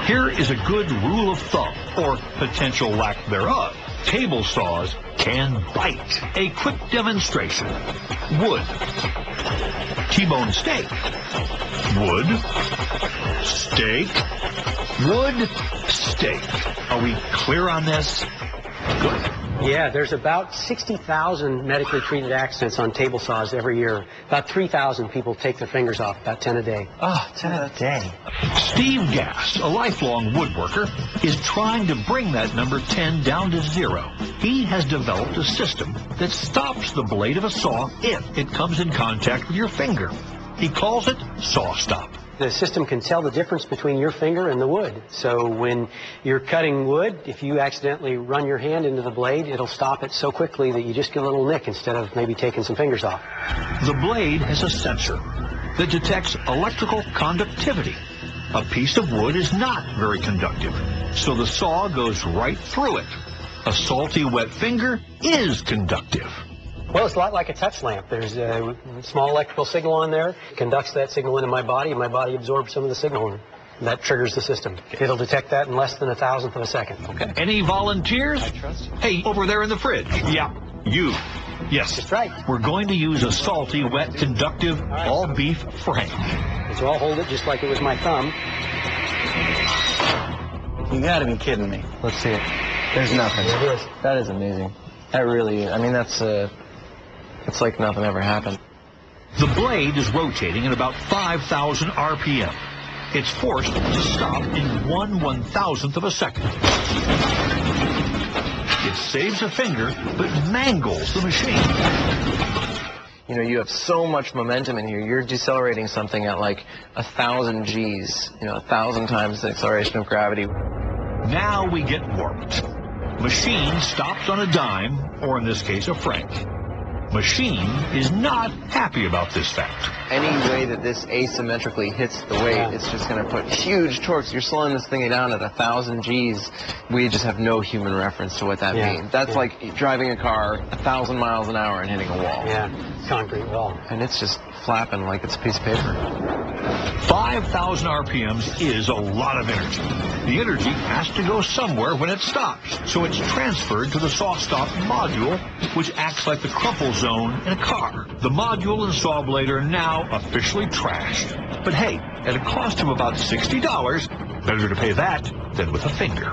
Here is a good rule of thumb, or potential lack thereof. Table saws can bite. A quick demonstration. Wood. T-bone steak. Wood. Steak. Wood. Steak. Are we clear on this? Good. Yeah, there's about 60,000 medically treated accidents on table saws every year. About 3,000 people take their fingers off, about 10 a day. Oh, 10 a day. Steve Gass, a lifelong woodworker, is trying to bring that number 10 down to 0. He has developed a system that stops the blade of a saw if it comes in contact with your finger. He calls it Saw Stop. The system can tell the difference between your finger and the wood. So when you're cutting wood, if you accidentally run your hand into the blade, it'll stop it so quickly that you just get a little nick instead of maybe taking some fingers off. The blade has a sensor that detects electrical conductivity. A piece of wood is not very conductive, so the saw goes right through it. A salty, wet finger is conductive. Well, it's a lot like a touch lamp. There's a small electrical signal on there, conducts that signal into my body, and my body absorbs some of the signal, and that triggers the system. It'll detect that in less than 1,000th of a second. Okay. Any volunteers? I trust you. Hey, over there in the fridge. Yeah, you. Yes. That's right. We're going to use a salty, wet, conductive, all-beef Frank. So I'll hold it just like it was my thumb. You gotta be kidding me. Let's see it. There's nothing. There it is. That is amazing. That really is. I mean, that's it's like nothing ever happened. The blade is rotating at about 5,000 RPM. It's forced to stop in 1/1000th of a second. It saves a finger, but mangles the machine. You know, you have so much momentum in here. You're decelerating something at like 1,000 Gs. You know, 1,000 times the acceleration of gravity. Now we get warped. Machine stops on a dime, or in this case, a franc. Machine is not happy about this fact. Any way that this asymmetrically hits the weight, it's just going to put huge torques. You're slowing this thing down at 1,000 Gs. We just have no human reference to what that means. That's like driving a car 1,000 miles an hour and hitting a wall. Yeah, concrete wall. And it's just flapping like it's a piece of paper. 5,000 RPMs is a lot of energy. The energy has to go somewhere when it stops, so it's transferred to the saw stop module, which acts like the crumple zone in a car. The module and saw blade are now officially trashed. But hey, at a cost of about $60, better to pay that than with a finger.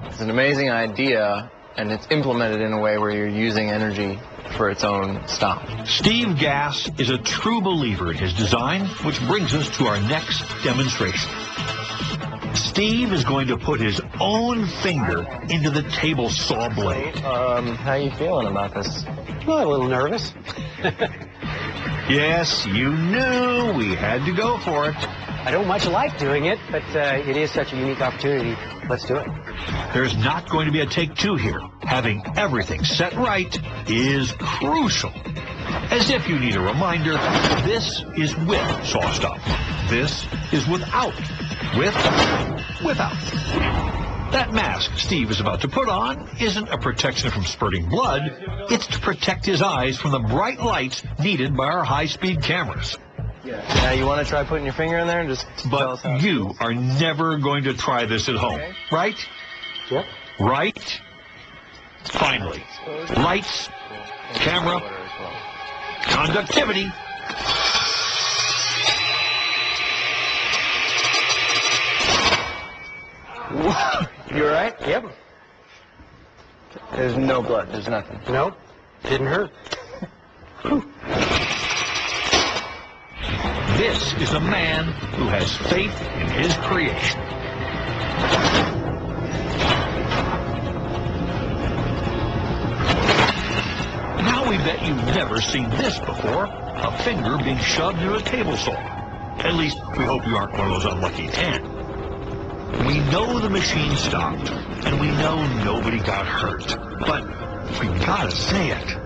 It's an amazing idea, and it's implemented in a way where you're using energy for its own stop. Steve Gass is a true believer in his design, which brings us to our next demonstration. Steve is going to put his own finger into the table saw blade. How you feeling about this? Well, a little nervous. Yes, you knew we had to go for it. I don't much like doing it, but it is such a unique opportunity. Let's do it. There's not going to be a take two here. Having everything set right is crucial. As if you need a reminder, this is with saw stop. This is without. Without. That mask Steve is about to put on isn't a protection from spurting blood. It's to protect his eyes from the bright lights needed by our high-speed cameras. Yeah, you want to try putting your finger in there and just tell us how But you are never going to try this at home, right? Yep. Right? Finally. Lights, camera, conductivity. You all right? Yep. There's no blood. There's nothing. Nope. Didn't hurt. This is a man who has faith in his creation. Now we bet you've never seen this before, a finger being shoved into a table saw. At least, we hope you aren't one of those unlucky 10. We know the machine stopped, and we know nobody got hurt. But we gotta say it.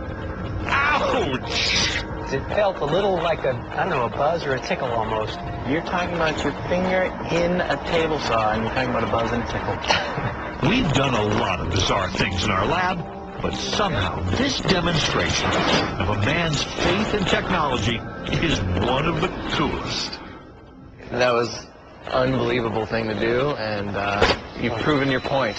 Ouch! It felt a little like a buzz or a tickle almost. You're talking about your finger in a table saw, and you're talking about a buzz and a tickle. We've done a lot of bizarre things in our lab, but somehow this demonstration of a man's faith in technology is one of the coolest. That was unbelievable thing to do, and you've proven your point.